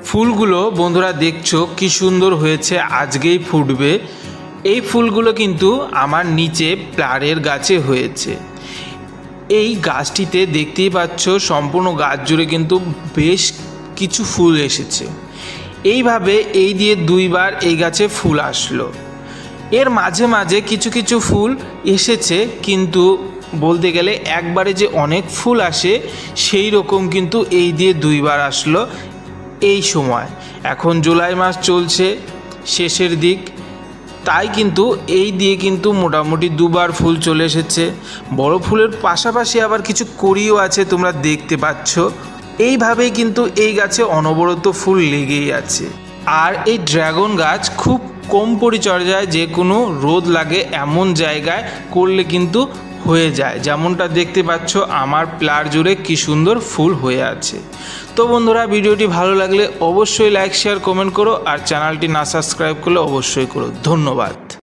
ফুলগুলো বন্ধুরা দেখছো কি সুন্দর হয়েছে, আজকেই ফুটবে। এই ফুলগুলো কিন্তু আমার নিচে প্লারের গাছে হয়েছে। এই গাছটিতে দেখতেই পাচ্ছ সম্পূর্ণ গাছ জুড়ে কিন্তু বেশ কিছু ফুল এসেছে। এইভাবে এই দিয়ে দুইবার এই গাছে ফুল আসলো। এর মাঝে মাঝে কিছু কিছু ফুল এসেছে, কিন্তু বলতে গেলে একবারে যে অনেক ফুল আসে সেই রকম কিন্তু এই দিয়ে দুইবার আসলো। এই সময় এখন জুলাই মাস চলছে, শেষের দিক, তাই কিন্তু এই দিয়ে কিন্তু মোটামুটি দুবার ফুল চলে এসেছে। বড় ফুলের পাশাপাশি আবার কিছু কড়িও আছে, তোমরা দেখতে পাচ্ছ। এইভাবেই কিন্তু এই গাছে অনবরত ফুল লেগেই আছে। আর এই ড্রাগন গাছ খুব কম পরিচর্যায়, যে কোনো রোদ লাগে এমন জায়গায় করলে কিন্তু হয়ে যায়। যেমনটা দেখতে পাচ্ছ আমার প্লার জুড়ে কি সুন্দর ফুল হয়ে আছে। তো বন্ধুরা, ভিডিওটি ভালো লাগলে অবশ্যই লাইক শেয়ার কমেন্ট করো, আর চ্যানেলটি না সাবস্ক্রাইব করলে অবশ্যই করো। ধন্যবাদ।